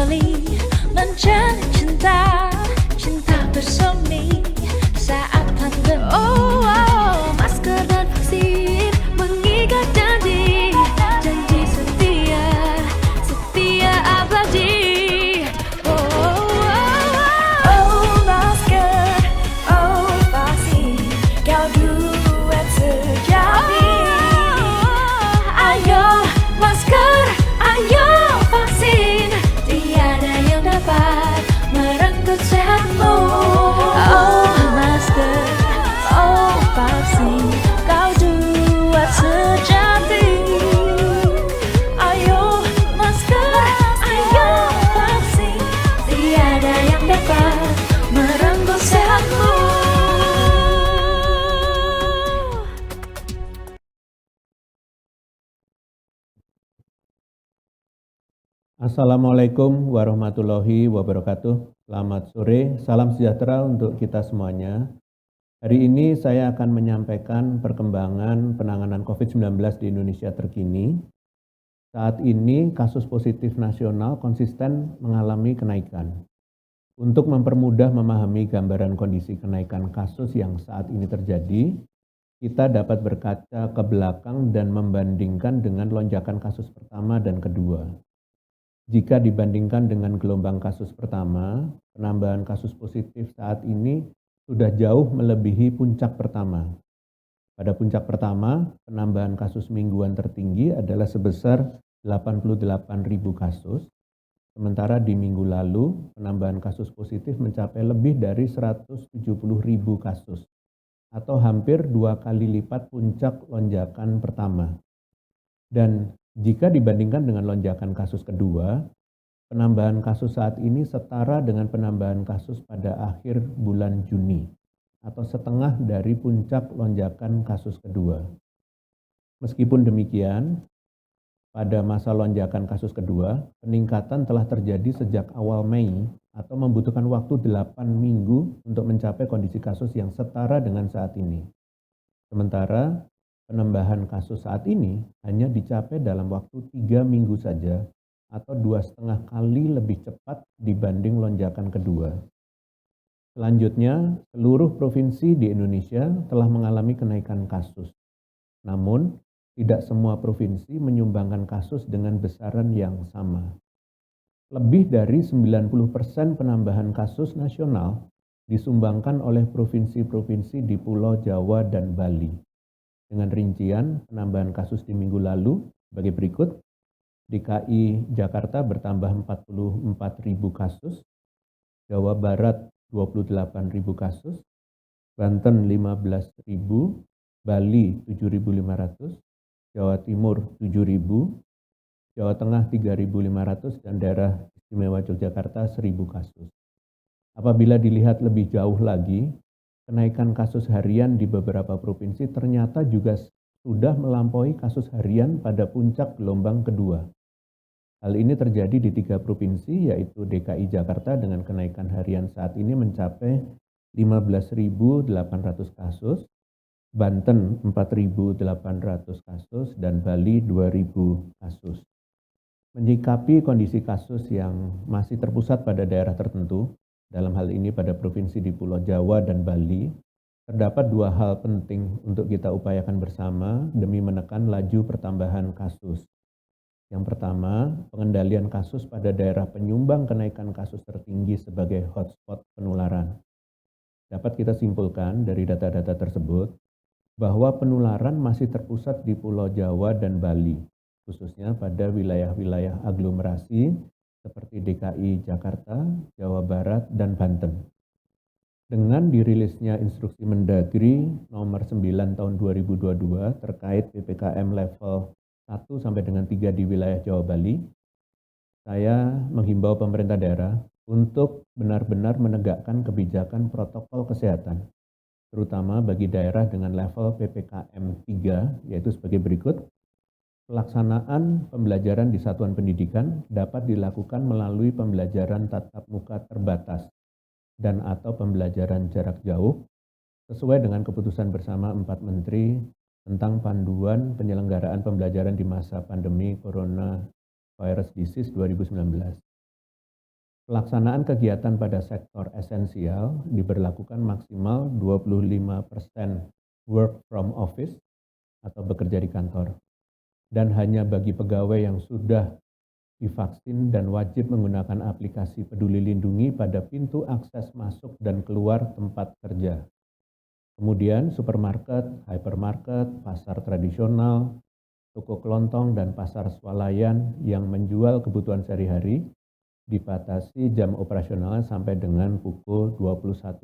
kembali mencari cinta, cinta bersemi saat pandemi. Masker dan vaksin mengikat janji, janji setia, setia abadi. Masker, vaksin, kau duet sejati. Ayo masker, ayo vaksin, tiada yang dapat merenggut sehatmu. Masker, vaksin, kau duet sejati. Ayo masker, ayo vaksin, tiada yang dapat merenggut sehatmu. Assalamualaikum warahmatullahi wabarakatuh. Selamat sore, salam sejahtera untuk kita semuanya. Hari ini saya akan menyampaikan perkembangan penanganan COVID-19 di Indonesia terkini. Saat ini kasus positif nasional konsisten mengalami kenaikan. Untuk mempermudah memahami gambaran kondisi kenaikan kasus yang saat ini terjadi, kita dapat berkaca ke belakang dan membandingkan dengan lonjakan kasus pertama dan kedua. Jika dibandingkan dengan gelombang kasus pertama, penambahan kasus positif saat ini sudah jauh melebihi puncak pertama. Pada puncak pertama, penambahan kasus mingguan tertinggi adalah sebesar 88.000 kasus, sementara di minggu lalu penambahan kasus positif mencapai lebih dari 170.000 kasus, atau hampir 2 kali lipat puncak lonjakan pertama. Dan jika dibandingkan dengan lonjakan kasus kedua, penambahan kasus saat ini setara dengan penambahan kasus pada akhir bulan Juni, atau setengah dari puncak lonjakan kasus kedua. Meskipun demikian, pada masa lonjakan kasus kedua, peningkatan telah terjadi sejak awal Mei atau membutuhkan waktu 8 minggu untuk mencapai kondisi kasus yang setara dengan saat ini. Sementara penambahan kasus saat ini hanya dicapai dalam waktu 3 minggu saja atau 2,5 kali lebih cepat dibanding lonjakan kedua. Selanjutnya, seluruh provinsi di Indonesia telah mengalami kenaikan kasus. Namun, tidak semua provinsi menyumbangkan kasus dengan besaran yang sama. Lebih dari 90% penambahan kasus nasional disumbangkan oleh provinsi-provinsi di Pulau Jawa dan Bali. Dengan rincian penambahan kasus di minggu lalu sebagai berikut: DKI Jakarta bertambah 44.000 kasus, Jawa Barat 28.000 kasus, Banten 15.000, Bali 7.500, Jawa Timur 7.000, Jawa Tengah 3.500, dan daerah istimewa Yogyakarta 1.000 kasus. Apabila dilihat lebih jauh lagi, kenaikan kasus harian di beberapa provinsi ternyata juga sudah melampaui kasus harian pada puncak gelombang kedua. Hal ini terjadi di 3 provinsi, yaitu DKI Jakarta dengan kenaikan harian saat ini mencapai 15.800 kasus, Banten 4.800 kasus, dan Bali 2.000 kasus. Menyikapi kondisi kasus yang masih terpusat pada daerah tertentu, dalam hal ini pada provinsi di Pulau Jawa dan Bali, terdapat 2 hal penting untuk kita upayakan bersama demi menekan laju pertambahan kasus. Yang pertama, pengendalian kasus pada daerah penyumbang kenaikan kasus tertinggi sebagai hotspot penularan. Dapat kita simpulkan dari data-data tersebut bahwa penularan masih terpusat di Pulau Jawa dan Bali, khususnya pada wilayah-wilayah aglomerasi seperti DKI Jakarta, Jawa Barat, dan Banten. Dengan dirilisnya instruksi Mendagri nomor 9 tahun 2022 terkait PPKM level 1 sampai dengan 3 di wilayah Jawa Bali, saya menghimbau pemerintah daerah untuk benar-benar menegakkan kebijakan protokol kesehatan, terutama bagi daerah dengan level PPKM 3, yaitu sebagai berikut. Pelaksanaan pembelajaran di satuan pendidikan dapat dilakukan melalui pembelajaran tatap muka terbatas dan atau pembelajaran jarak jauh sesuai dengan keputusan bersama 4 Menteri tentang panduan penyelenggaraan pembelajaran di masa pandemi Coronavirus Disease 2019. Pelaksanaan kegiatan pada sektor esensial diberlakukan maksimal 25% work from office atau bekerja di kantor, dan hanya bagi pegawai yang sudah divaksin dan wajib menggunakan aplikasi Peduli Lindungi pada pintu akses masuk dan keluar tempat kerja. Kemudian supermarket, hypermarket, pasar tradisional, toko kelontong, dan pasar swalayan yang menjual kebutuhan sehari-hari dibatasi jam operasionalnya sampai dengan pukul 21.00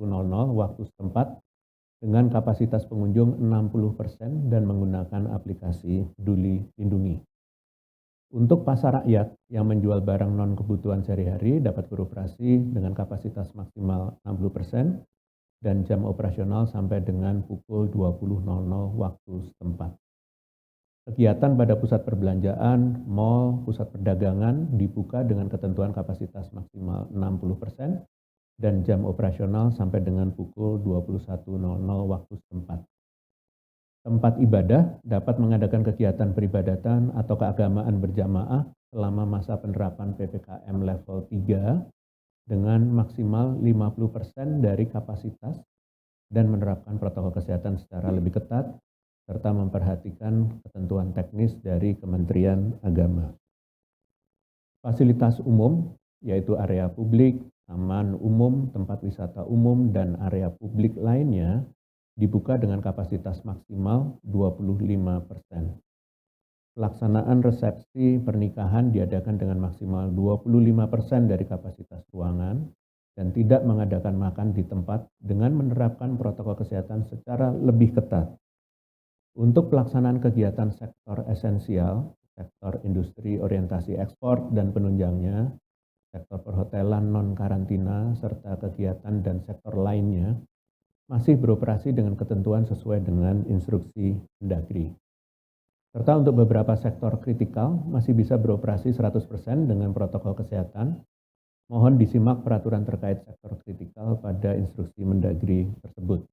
waktu setempat dengan kapasitas pengunjung 60% dan menggunakan aplikasi Peduli Lindungi. Untuk pasar rakyat yang menjual barang non kebutuhan sehari-hari dapat beroperasi dengan kapasitas maksimal 60% dan jam operasional sampai dengan pukul 20.00 waktu setempat. Kegiatan pada pusat perbelanjaan, mal, pusat perdagangan dibuka dengan ketentuan kapasitas maksimal 60% dan jam operasional sampai dengan pukul 21.00 waktu setempat. Tempat ibadah dapat mengadakan kegiatan peribadatan atau keagamaan berjamaah selama masa penerapan PPKM level 3 dengan maksimal 50% dari kapasitas dan menerapkan protokol kesehatan secara lebih ketat serta memperhatikan ketentuan teknis dari Kementerian Agama. Fasilitas umum, yaitu area publik, taman umum, tempat wisata umum, dan area publik lainnya, dibuka dengan kapasitas maksimal 25%. Pelaksanaan resepsi pernikahan diadakan dengan maksimal 25% dari kapasitas ruangan dan tidak mengadakan makan di tempat dengan menerapkan protokol kesehatan secara lebih ketat. Untuk pelaksanaan kegiatan sektor esensial, sektor industri orientasi ekspor dan penunjangnya, sektor perhotelan non-karantina, serta kegiatan dan sektor lainnya, masih beroperasi dengan ketentuan sesuai dengan instruksi Mendagri. Serta untuk beberapa sektor kritikal masih bisa beroperasi 100% dengan protokol kesehatan. Mohon disimak peraturan terkait sektor kritikal pada instruksi Mendagri tersebut.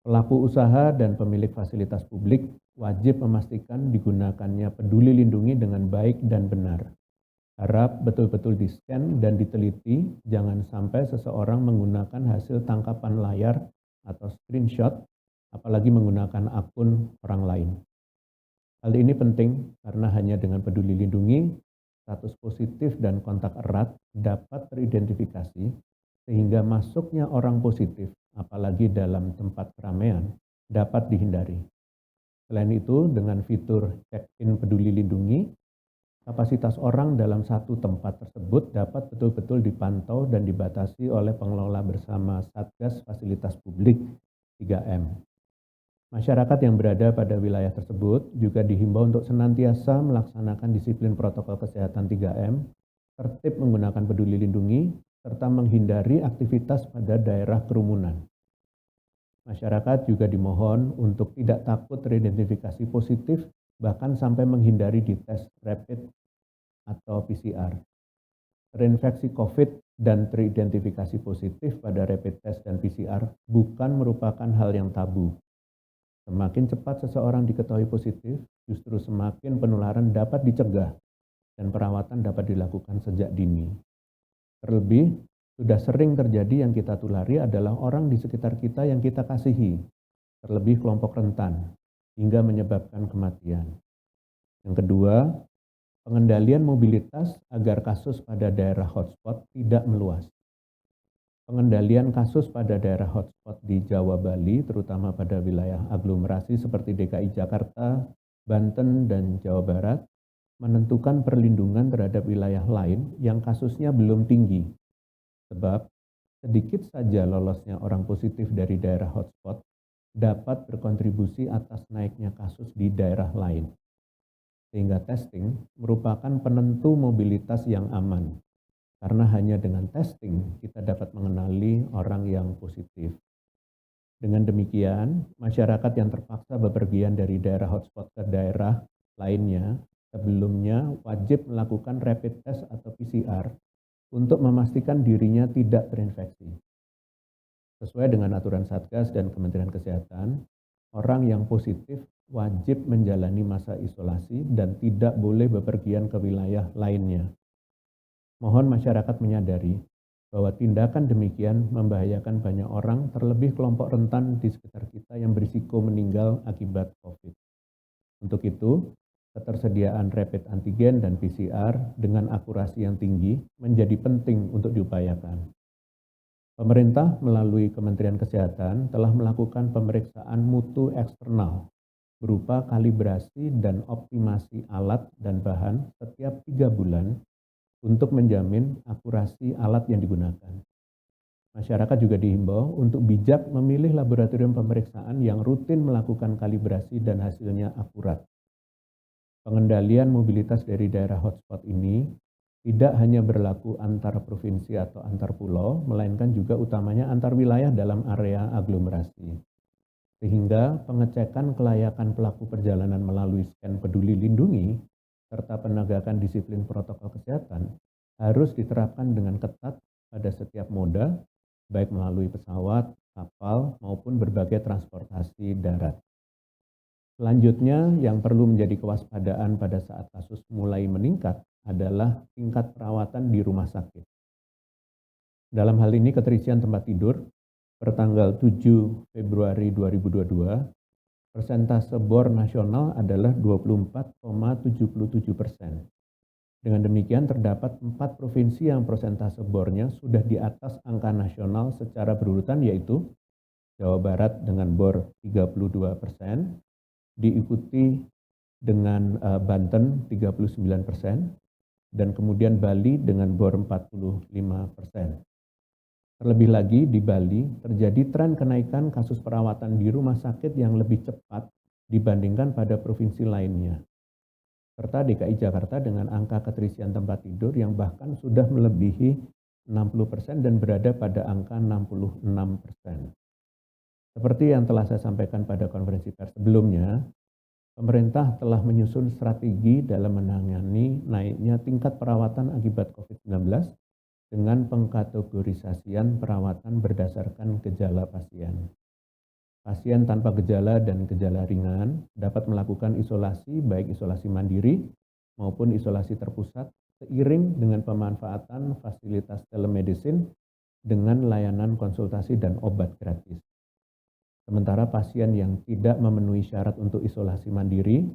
Pelaku usaha dan pemilik fasilitas publik wajib memastikan digunakannya Peduli Lindungi dengan baik dan benar. Harap betul-betul di-scan dan diteliti, jangan sampai seseorang menggunakan hasil tangkapan layar atau screenshot, apalagi menggunakan akun orang lain. Hal ini penting karena hanya dengan Peduli Lindungi, status positif dan kontak erat dapat teridentifikasi sehingga masuknya orang positif, apalagi dalam tempat keramaian, dapat dihindari. Selain itu, dengan fitur check-in Peduli Lindungi, kapasitas orang dalam satu tempat tersebut dapat betul-betul dipantau dan dibatasi oleh pengelola bersama Satgas Fasilitas Publik 3M. Masyarakat yang berada pada wilayah tersebut juga dihimbau untuk senantiasa melaksanakan disiplin protokol kesehatan 3M, tertib menggunakan Peduli Lindungi, serta menghindari aktivitas pada daerah kerumunan. Masyarakat juga dimohon untuk tidak takut teridentifikasi positif, bahkan sampai menghindari dites rapid atau PCR. Terinfeksi COVID dan teridentifikasi positif pada rapid test dan PCR bukan merupakan hal yang tabu. Semakin cepat seseorang diketahui positif, justru semakin penularan dapat dicegah dan perawatan dapat dilakukan sejak dini. Terlebih, sudah sering terjadi yang kita tulari adalah orang di sekitar kita yang kita kasihi, terlebih kelompok rentan, hingga menyebabkan kematian. Yang kedua, pengendalian mobilitas agar kasus pada daerah hotspot tidak meluas. Pengendalian kasus pada daerah hotspot di Jawa Bali, terutama pada wilayah aglomerasi seperti DKI Jakarta, Banten, dan Jawa Barat, menentukan perlindungan terhadap wilayah lain yang kasusnya belum tinggi. Sebab, sedikit saja lolosnya orang positif dari daerah hotspot dapat berkontribusi atas naiknya kasus di daerah lain. Sehingga testing merupakan penentu mobilitas yang aman. Karena hanya dengan testing kita dapat mengenali orang yang positif. Dengan demikian, masyarakat yang terpaksa bepergian dari daerah hotspot ke daerah lainnya sebelumnya wajib melakukan rapid test atau PCR untuk memastikan dirinya tidak terinfeksi. Sesuai dengan aturan Satgas dan Kementerian Kesehatan, orang yang positif wajib menjalani masa isolasi dan tidak boleh bepergian ke wilayah lainnya. Mohon masyarakat menyadari bahwa tindakan demikian membahayakan banyak orang, terlebih kelompok rentan di sekitar kita yang berisiko meninggal akibat COVID. Untuk itu, ketersediaan rapid antigen dan PCR dengan akurasi yang tinggi menjadi penting untuk diupayakan. Pemerintah melalui Kementerian Kesehatan telah melakukan pemeriksaan mutu eksternal berupa kalibrasi dan optimasi alat dan bahan setiap 3 bulan untuk menjamin akurasi alat yang digunakan. Masyarakat juga dihimbau untuk bijak memilih laboratorium pemeriksaan yang rutin melakukan kalibrasi dan hasilnya akurat. Pengendalian mobilitas dari daerah hotspot ini tidak hanya berlaku antar provinsi atau antar pulau, melainkan juga utamanya antar wilayah dalam area aglomerasi. Sehingga pengecekan kelayakan pelaku perjalanan melalui scan peduli lindungi serta penegakan disiplin protokol kesehatan harus diterapkan dengan ketat pada setiap moda, baik melalui pesawat, kapal, maupun berbagai transportasi darat. Selanjutnya, yang perlu menjadi kewaspadaan pada saat kasus mulai meningkat adalah tingkat perawatan di rumah sakit. Dalam hal ini, keterisian tempat tidur pertanggal 7 Februari 2022, persentase BOR nasional adalah 24,77%. Dengan demikian, terdapat 4 provinsi yang persentase BOR-nya sudah di atas angka nasional secara berurutan, yaitu Jawa Barat dengan BOR 32%, diikuti dengan Banten 39%, dan kemudian Bali dengan BOR 45%. Terlebih lagi di Bali terjadi tren kenaikan kasus perawatan di rumah sakit yang lebih cepat dibandingkan pada provinsi lainnya. Serta DKI Jakarta dengan angka keterisian tempat tidur yang bahkan sudah melebihi 60% dan berada pada angka 66%. Seperti yang telah saya sampaikan pada konferensi pers sebelumnya, pemerintah telah menyusun strategi dalam menangani naiknya tingkat perawatan akibat COVID-19 dengan pengkategorisasian perawatan berdasarkan gejala pasien. Pasien tanpa gejala dan gejala ringan dapat melakukan isolasi, baik isolasi mandiri maupun isolasi terpusat, seiring dengan pemanfaatan fasilitas telemedicine dengan layanan konsultasi dan obat gratis. Sementara pasien yang tidak memenuhi syarat untuk isolasi mandiri,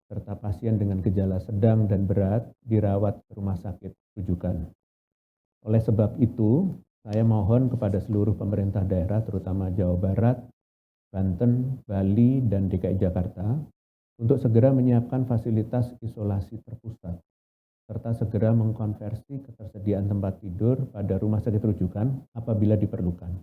serta pasien dengan gejala sedang dan berat dirawat ke rumah sakit rujukan. Oleh sebab itu, saya mohon kepada seluruh pemerintah daerah, terutama Jawa Barat, Banten, Bali, dan DKI Jakarta, untuk segera menyiapkan fasilitas isolasi terpusat, serta segera mengkonversi ketersediaan tempat tidur pada rumah sakit rujukan apabila diperlukan.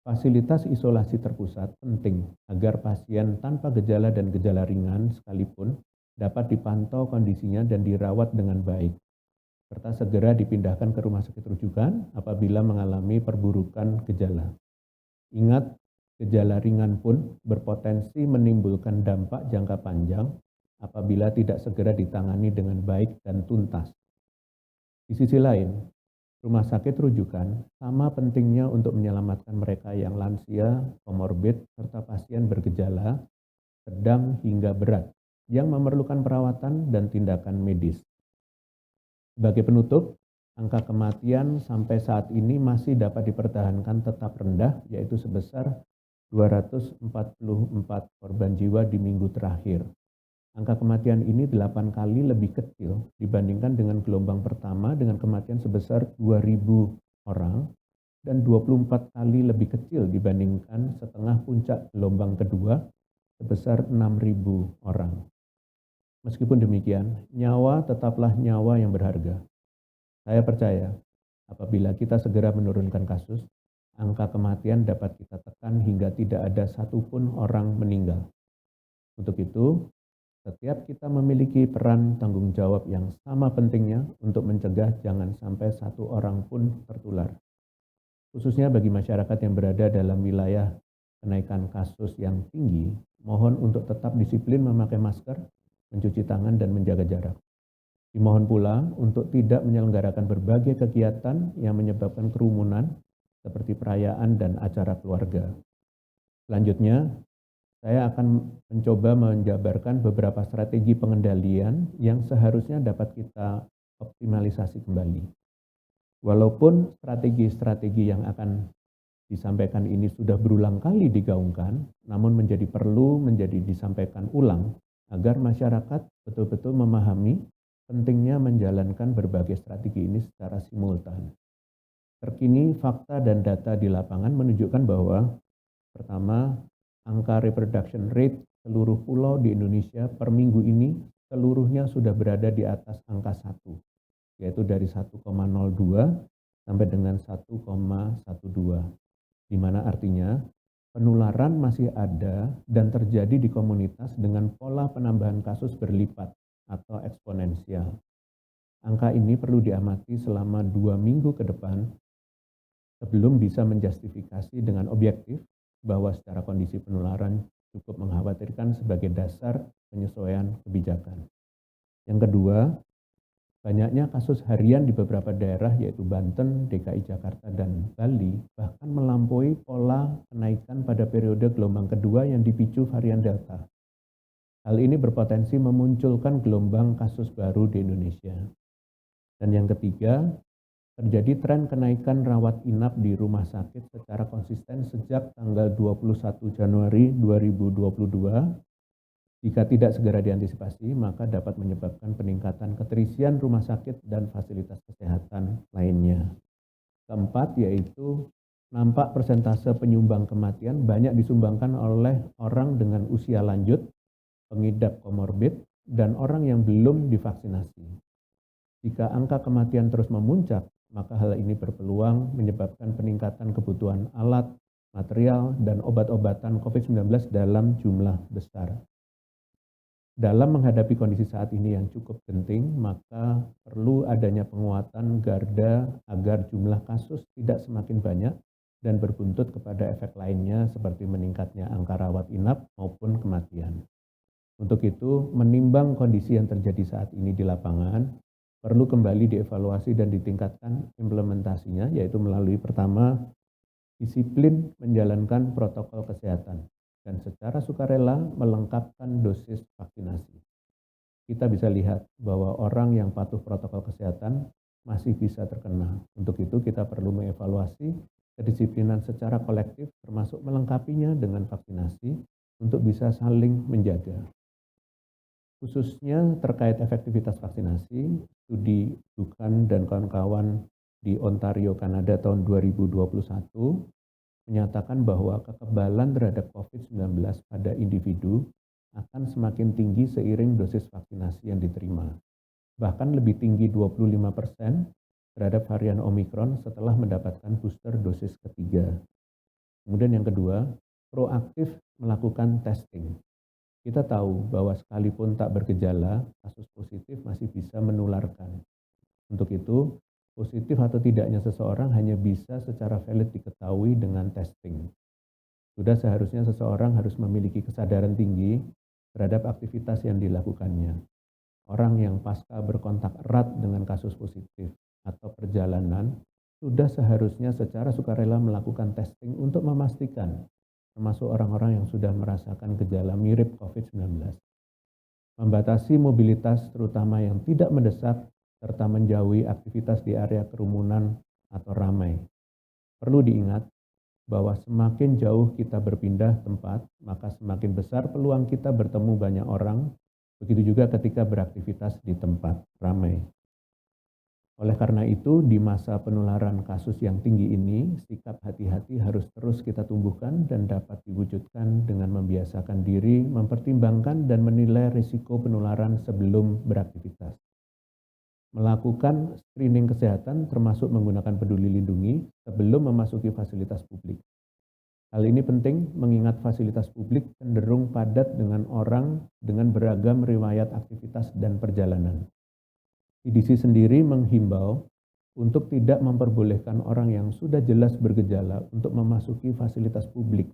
Fasilitas isolasi terpusat penting agar pasien tanpa gejala dan gejala ringan sekalipun dapat dipantau kondisinya dan dirawat dengan baik, serta segera dipindahkan ke rumah sakit rujukan apabila mengalami perburukan gejala. Ingat, gejala ringan pun berpotensi menimbulkan dampak jangka panjang apabila tidak segera ditangani dengan baik dan tuntas. Di sisi lain, rumah sakit rujukan sama pentingnya untuk menyelamatkan mereka yang lansia, komorbid, serta pasien bergejala sedang hingga berat yang memerlukan perawatan dan tindakan medis. Sebagai penutup, angka kematian sampai saat ini masih dapat dipertahankan tetap rendah, yaitu sebesar 244 korban jiwa di minggu terakhir. Angka kematian ini 8 kali lebih kecil dibandingkan dengan gelombang pertama dengan kematian sebesar 2.000 orang dan 24 kali lebih kecil dibandingkan setengah puncak gelombang kedua sebesar 6.000 orang. Meskipun demikian, nyawa tetaplah nyawa yang berharga. Saya percaya apabila kita segera menurunkan kasus, angka kematian dapat kita tekan hingga tidak ada satupun orang meninggal. Untuk itu, setiap kita memiliki peran tanggung jawab yang sama pentingnya untuk mencegah jangan sampai satu orang pun tertular. Khususnya bagi masyarakat yang berada dalam wilayah kenaikan kasus yang tinggi, mohon untuk tetap disiplin memakai masker, mencuci tangan, dan menjaga jarak. Dimohon pula untuk tidak menyelenggarakan berbagai kegiatan yang menyebabkan kerumunan seperti perayaan dan acara keluarga. Selanjutnya, saya akan mencoba menjabarkan beberapa strategi pengendalian yang seharusnya dapat kita optimalisasi kembali. Walaupun strategi-strategi yang akan disampaikan ini sudah berulang kali digaungkan, namun menjadi disampaikan ulang agar masyarakat betul-betul memahami pentingnya menjalankan berbagai strategi ini secara simultan. Terkini fakta dan data di lapangan menunjukkan bahwa pertama, angka reproduction rate seluruh pulau di Indonesia per minggu ini seluruhnya sudah berada di atas angka 1, yaitu dari 1,02 sampai dengan 1,12, di mana artinya penularan masih ada dan terjadi di komunitas dengan pola penambahan kasus berlipat atau eksponensial. Angka ini perlu diamati selama 2 minggu ke depan sebelum bisa menjustifikasi dengan objektif bahwa secara kondisi penularan cukup mengkhawatirkan sebagai dasar penyesuaian kebijakan. Yang kedua, banyaknya kasus harian di beberapa daerah yaitu Banten, DKI Jakarta, dan Bali bahkan melampaui pola kenaikan pada periode gelombang kedua yang dipicu varian Delta. Hal ini berpotensi memunculkan gelombang kasus baru di Indonesia. Dan yang ketiga, terjadi tren kenaikan rawat inap di rumah sakit secara konsisten sejak tanggal 21 Januari 2022. Jika tidak segera diantisipasi, maka dapat menyebabkan peningkatan keterisian rumah sakit dan fasilitas kesehatan lainnya. Keempat, yaitu nampak persentase penyumbang kematian banyak disumbangkan oleh orang dengan usia lanjut, pengidap komorbid, dan orang yang belum divaksinasi. Jika angka kematian terus memuncak, maka hal ini berpeluang menyebabkan peningkatan kebutuhan alat, material, dan obat-obatan COVID-19 dalam jumlah besar. Dalam menghadapi kondisi saat ini yang cukup genting, maka perlu adanya penguatan garda agar jumlah kasus tidak semakin banyak dan berbuntut kepada efek lainnya seperti meningkatnya angka rawat inap maupun kematian. Untuk itu, menimbang kondisi yang terjadi saat ini di lapangan, perlu kembali dievaluasi dan ditingkatkan implementasinya, yaitu melalui pertama, disiplin menjalankan protokol kesehatan dan secara sukarela melengkapkan dosis vaksinasi. Kita bisa lihat bahwa orang yang patuh protokol kesehatan masih bisa terkena. Untuk itu kita perlu mengevaluasi kedisiplinan secara kolektif termasuk melengkapinya dengan vaksinasi untuk bisa saling menjaga. Khususnya terkait efektivitas vaksinasi, studi Dukan dan kawan-kawan di Ontario, Kanada tahun 2021 menyatakan bahwa kekebalan terhadap COVID-19 pada individu akan semakin tinggi seiring dosis vaksinasi yang diterima. Bahkan lebih tinggi 25% terhadap varian Omicron setelah mendapatkan booster dosis ketiga. Kemudian yang kedua, proaktif melakukan testing. Kita tahu bahwa sekalipun tak bergejala, kasus positif masih bisa menularkan. Untuk itu, positif atau tidaknya seseorang hanya bisa secara valid diketahui dengan testing. Sudah seharusnya seseorang harus memiliki kesadaran tinggi terhadap aktivitas yang dilakukannya. Orang yang pasca berkontak erat dengan kasus positif atau perjalanan sudah seharusnya secara sukarela melakukan testing untuk memastikan, termasuk orang-orang yang sudah merasakan gejala mirip COVID-19. Membatasi mobilitas terutama yang tidak mendesak serta menjauhi aktivitas di area kerumunan atau ramai. Perlu diingat bahwa semakin jauh kita berpindah tempat, maka semakin besar peluang kita bertemu banyak orang, begitu juga ketika beraktivitas di tempat ramai. Oleh karena itu, di masa penularan kasus yang tinggi ini, sikap hati-hati harus terus kita tumbuhkan dan dapat diwujudkan dengan membiasakan diri, mempertimbangkan dan menilai risiko penularan sebelum beraktivitas. Melakukan screening kesehatan termasuk menggunakan peduli lindungi sebelum memasuki fasilitas publik. Hal ini penting mengingat fasilitas publik cenderung padat dengan orang dengan beragam riwayat aktivitas dan perjalanan. CDC sendiri menghimbau untuk tidak memperbolehkan orang yang sudah jelas bergejala untuk memasuki fasilitas publik,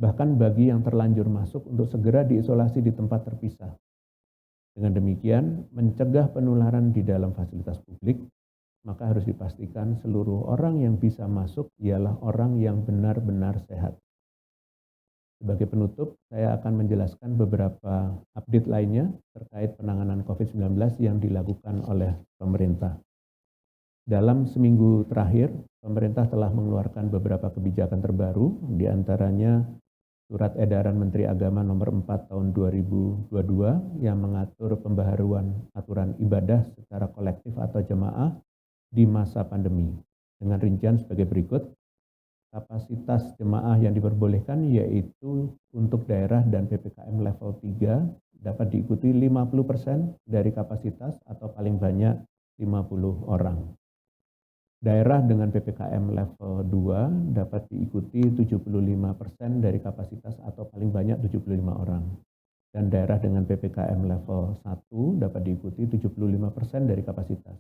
bahkan bagi yang terlanjur masuk untuk segera diisolasi di tempat terpisah. Dengan demikian, mencegah penularan di dalam fasilitas publik, maka harus dipastikan seluruh orang yang bisa masuk ialah orang yang benar-benar sehat. Sebagai penutup, saya akan menjelaskan beberapa update lainnya terkait penanganan COVID-19 yang dilakukan oleh pemerintah. Dalam seminggu terakhir, pemerintah telah mengeluarkan beberapa kebijakan terbaru, di antaranya Surat Edaran Menteri Agama Nomor 4 Tahun 2022 yang mengatur pembaharuan aturan ibadah secara kolektif atau jemaah di masa pandemi. Dengan rincian sebagai berikut, kapasitas jemaah yang diperbolehkan yaitu untuk daerah dan PPKM level 3 dapat diikuti 50% dari kapasitas atau paling banyak 50 orang. Daerah dengan PPKM level 2 dapat diikuti 75% dari kapasitas atau paling banyak 75 orang. Dan daerah dengan PPKM level 1 dapat diikuti 75% dari kapasitas.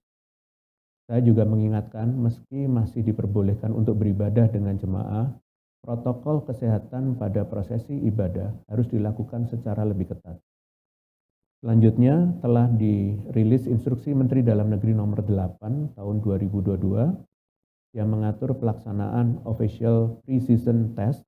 Saya juga mengingatkan meski masih diperbolehkan untuk beribadah dengan jemaah, protokol kesehatan pada prosesi ibadah harus dilakukan secara lebih ketat. Selanjutnya telah dirilis Instruksi Menteri Dalam Negeri Nomor 8 Tahun 2022 yang mengatur pelaksanaan official pre-season test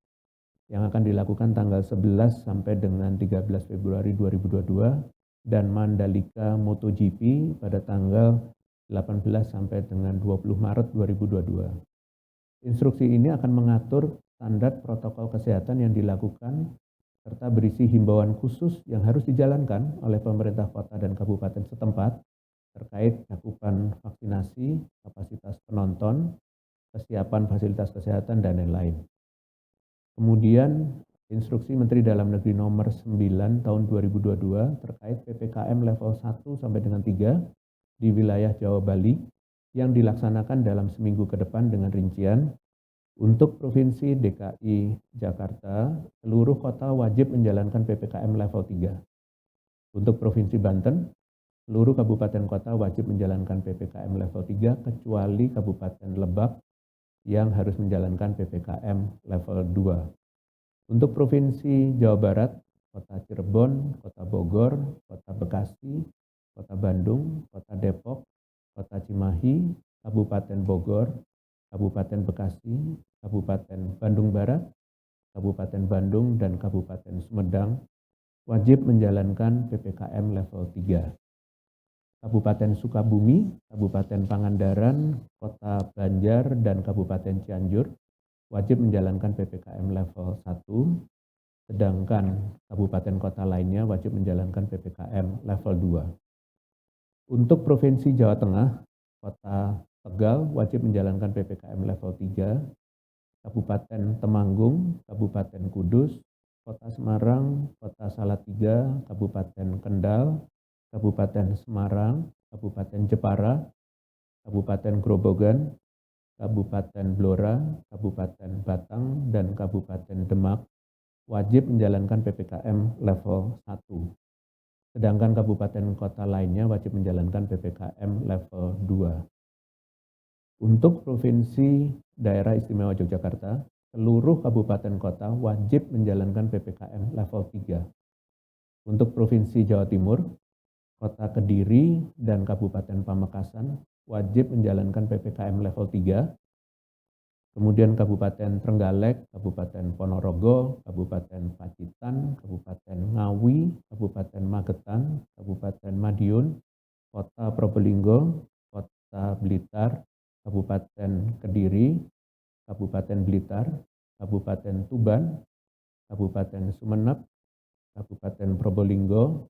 yang akan dilakukan tanggal 11 sampai dengan 13 Februari 2022 dan Mandalika MotoGP pada tanggal 18 sampai dengan 20 Maret 2022. Instruksi ini akan mengatur standar protokol kesehatan yang dilakukan serta berisi himbauan khusus yang harus dijalankan oleh pemerintah kota dan kabupaten setempat terkait cakupan vaksinasi, kapasitas penonton, kesiapan fasilitas kesehatan, dan lain-lain. Kemudian, Instruksi Menteri Dalam Negeri Nomor 9 Tahun 2022 terkait PPKM level 1 sampai dengan 3 di wilayah Jawa Bali yang dilaksanakan dalam seminggu ke depan dengan rincian untuk Provinsi DKI Jakarta, seluruh kota wajib menjalankan PPKM level 3. Untuk Provinsi Banten, seluruh kabupaten kota wajib menjalankan PPKM level 3 kecuali Kabupaten Lebak yang harus menjalankan PPKM level 2. Untuk Provinsi Jawa Barat, Kota Cirebon, Kota Bogor, Kota Bekasi, Kota Bandung, Kota Depok, Kota Cimahi, Kabupaten Bogor, Kabupaten Bekasi, Kabupaten Bandung Barat, Kabupaten Bandung, dan Kabupaten Sumedang wajib menjalankan PPKM level 3. Kabupaten Sukabumi, Kabupaten Pangandaran, Kota Banjar, dan Kabupaten Cianjur wajib menjalankan PPKM level 1, sedangkan kabupaten kota lainnya wajib menjalankan PPKM level 2. Untuk Provinsi Jawa Tengah, Kota Tegal wajib menjalankan PPKM level 3, Kabupaten Temanggung, Kabupaten Kudus, Kota Semarang, Kota Salatiga, Kabupaten Kendal, Kabupaten Semarang, Kabupaten Jepara, Kabupaten Grobogan, Kabupaten Blora, Kabupaten Batang, dan Kabupaten Demak wajib menjalankan PPKM level 1. Sedangkan kabupaten kota lainnya wajib menjalankan PPKM level 2. Untuk Provinsi Daerah Istimewa Yogyakarta, seluruh kabupaten kota wajib menjalankan PPKM level 3. Untuk Provinsi Jawa Timur, Kota Kediri dan Kabupaten Pamekasan wajib menjalankan PPKM level 3. Kemudian Kabupaten Trenggalek, Kabupaten Ponorogo, Kabupaten Pacitan, Kabupaten Ngawi, Kabupaten Magetan, Kabupaten Madiun, Kota Probolinggo, Kota Blitar, Kabupaten Kediri, Kabupaten Blitar, Kabupaten Tuban, Kabupaten Sumeneb, Kabupaten Probolinggo,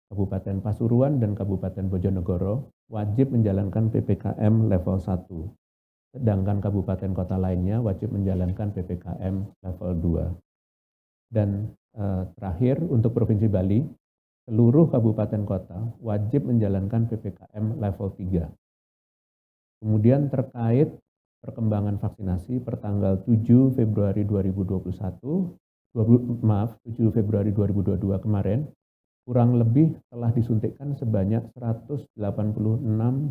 Kabupaten Pasuruan, dan Kabupaten Bojonegoro wajib menjalankan PPKM level 1. Sedangkan kabupaten kota lainnya wajib menjalankan PPKM level 2. Dan terakhir untuk Provinsi Bali, seluruh kabupaten kota wajib menjalankan PPKM level 3. Kemudian terkait perkembangan vaksinasi pertanggal 7 Februari 2022 kemarin, kurang lebih telah disuntikkan sebanyak 186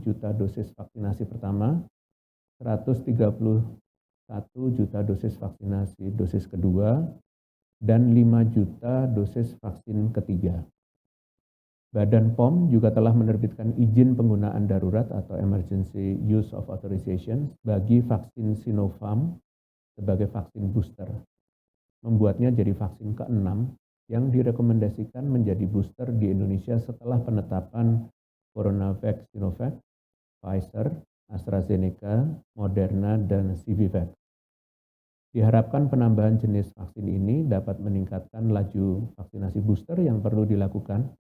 juta dosis vaksinasi pertama, 131 juta dosis vaksinasi dosis kedua, dan 5 juta dosis vaksin ketiga. Badan POM juga telah menerbitkan izin penggunaan darurat atau Emergency Use of Authorization bagi vaksin Sinopharm sebagai vaksin booster. membuatnya jadi vaksin ke-6 yang direkomendasikan menjadi booster di Indonesia setelah penetapan CoronaVac Sinovac, Pfizer, AstraZeneca, Moderna, dan Sinovac. Diharapkan penambahan jenis vaksin ini dapat meningkatkan laju vaksinasi booster yang perlu dilakukan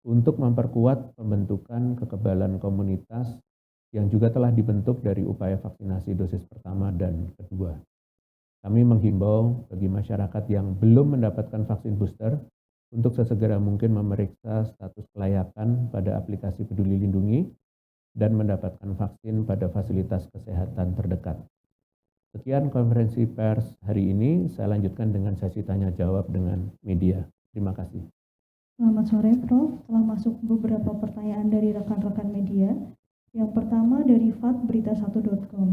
untuk memperkuat pembentukan kekebalan komunitas yang juga telah dibentuk dari upaya vaksinasi dosis pertama dan kedua. Kami menghimbau bagi masyarakat yang belum mendapatkan vaksin booster untuk sesegera mungkin memeriksa status kelayakan pada aplikasi Peduli Lindungi dan mendapatkan vaksin pada fasilitas kesehatan terdekat. Sekian konferensi pers hari ini, saya lanjutkan dengan sesi tanya jawab dengan media. Terima kasih. Selamat sore, Prof. Telah masuk beberapa pertanyaan dari rekan-rekan media. Yang pertama dari fatberita1.com.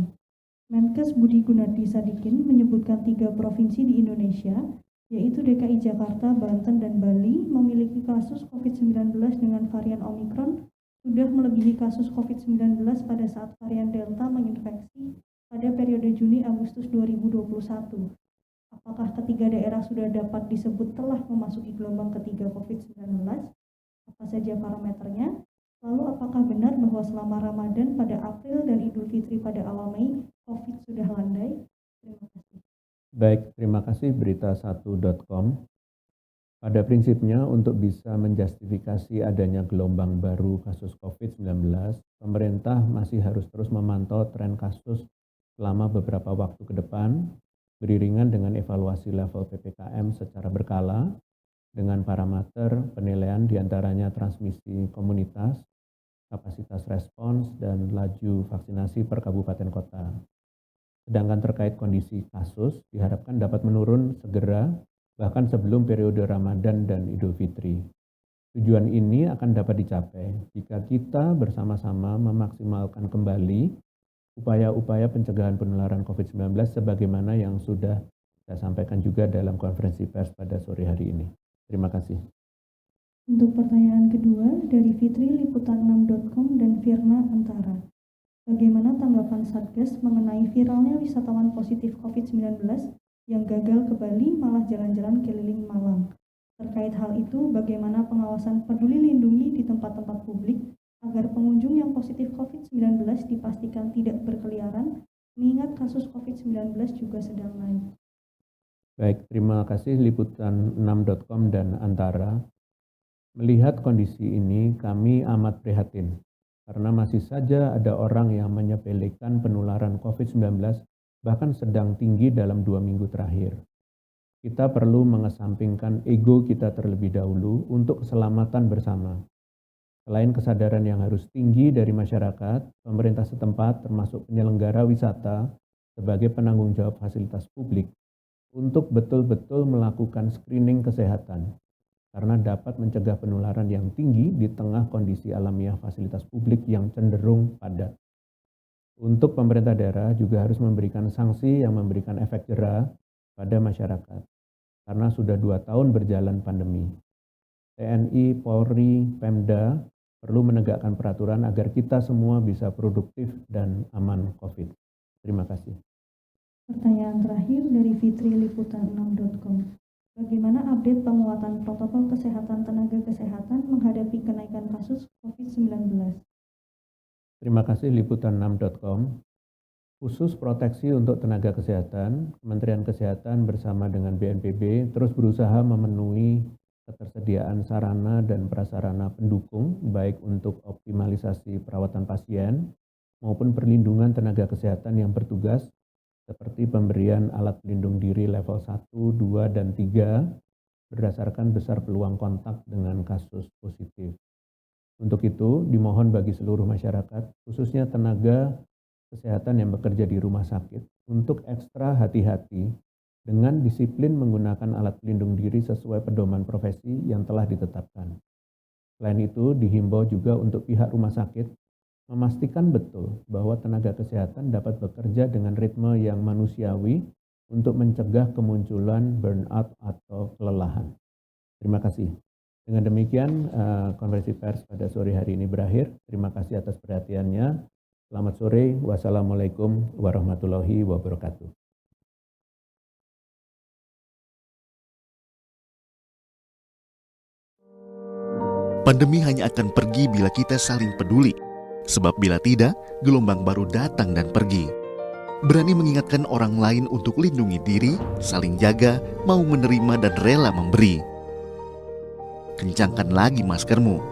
Menkes Budi Gunadi Sadikin menyebutkan 3 provinsi di Indonesia, yaitu DKI Jakarta, Banten, dan Bali, memiliki kasus COVID-19 dengan varian Omikron sudah melebihi kasus COVID-19 pada saat varian Delta menginfeksi pada periode Juni-Agustus 2021. Apakah ketiga daerah sudah dapat disebut telah memasuki gelombang ketiga COVID-19? Apa saja parameternya? Lalu apakah benar bahwa selama Ramadan pada April dan Idul Fitri pada awal Mei, COVID sudah landai? Terima kasih. Baik, terima kasih berita1.com. Pada prinsipnya, untuk bisa menjustifikasi adanya gelombang baru kasus COVID-19, pemerintah masih harus terus memantau tren kasus selama beberapa waktu ke depan, beriringan dengan evaluasi level PPKM secara berkala, dengan parameter penilaian diantaranya transmisi komunitas, kapasitas respons, dan laju vaksinasi per kabupaten kota. Sedangkan terkait kondisi kasus, diharapkan dapat menurun segera, bahkan sebelum periode Ramadan dan Idul Fitri. Tujuan ini akan dapat dicapai jika kita bersama-sama memaksimalkan kembali upaya-upaya pencegahan penularan COVID-19 sebagaimana yang sudah saya sampaikan juga dalam konferensi pers pada sore hari ini. Terima kasih. Untuk pertanyaan kedua dari Fitri Liputan6.com dan Firna Antara. Bagaimana tanggapan Satgas mengenai viralnya wisatawan positif COVID-19 yang gagal ke Bali malah jalan-jalan keliling Malang? Terkait hal itu, bagaimana pengawasan Peduli Lindungi di tempat-tempat publik agar pengunjung yang positif COVID-19 dipastikan tidak berkeliaran, mengingat kasus COVID-19 juga sedang naik. Baik, terima kasih Liputan6.com dan Antara. Melihat kondisi ini, kami amat prihatin karena masih saja ada orang yang menyepelekan penularan COVID-19 bahkan sedang tinggi dalam 2 minggu terakhir. Kita perlu mengesampingkan ego kita terlebih dahulu untuk keselamatan bersama. Selain kesadaran yang harus tinggi dari masyarakat, pemerintah setempat termasuk penyelenggara wisata sebagai penanggung jawab fasilitas publik untuk betul-betul melakukan screening kesehatan karena dapat mencegah penularan yang tinggi di tengah kondisi alamiah fasilitas publik yang cenderung padat. Untuk pemerintah daerah juga harus memberikan sanksi yang memberikan efek jera pada masyarakat karena sudah 2 tahun berjalan pandemi. TNI, Polri, Pemda perlu menegakkan peraturan agar kita semua bisa produktif dan aman COVID. Terima kasih. Pertanyaan terakhir dari Fitri Liputan6.com. Bagaimana update penguatan protokol kesehatan tenaga kesehatan menghadapi kenaikan kasus COVID-19? Terima kasih Liputan6.com. Khusus proteksi untuk tenaga kesehatan, Kementerian Kesehatan bersama dengan BNPB terus berusaha memenuhi ketersediaan sarana dan prasarana pendukung baik untuk optimalisasi perawatan pasien maupun perlindungan tenaga kesehatan yang bertugas seperti pemberian alat pelindung diri level 1, 2, dan 3 berdasarkan besar peluang kontak dengan kasus positif. Untuk itu, dimohon bagi seluruh masyarakat, khususnya tenaga kesehatan yang bekerja di rumah sakit, untuk ekstra hati-hati dengan disiplin menggunakan alat pelindung diri sesuai pedoman profesi yang telah ditetapkan. Selain itu, dihimbau juga untuk pihak rumah sakit memastikan betul bahwa tenaga kesehatan dapat bekerja dengan ritme yang manusiawi untuk mencegah kemunculan burnout atau kelelahan. Terima kasih. Dengan demikian, konferensi pers pada sore hari ini berakhir. Terima kasih atas perhatiannya. Selamat sore. Wassalamualaikum warahmatullahi wabarakatuh. Pandemi hanya akan pergi bila kita saling peduli. Sebab bila tidak, gelombang baru datang dan pergi. Berani mengingatkan orang lain untuk lindungi diri, saling jaga, mau menerima dan rela memberi. Kencangkan lagi maskermu.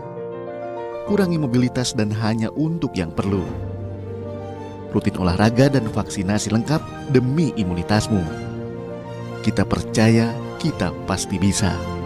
Kurangi mobilitas dan hanya untuk yang perlu. Rutin olahraga dan vaksinasi lengkap demi imunitasmu. Kita percaya, kita pasti bisa.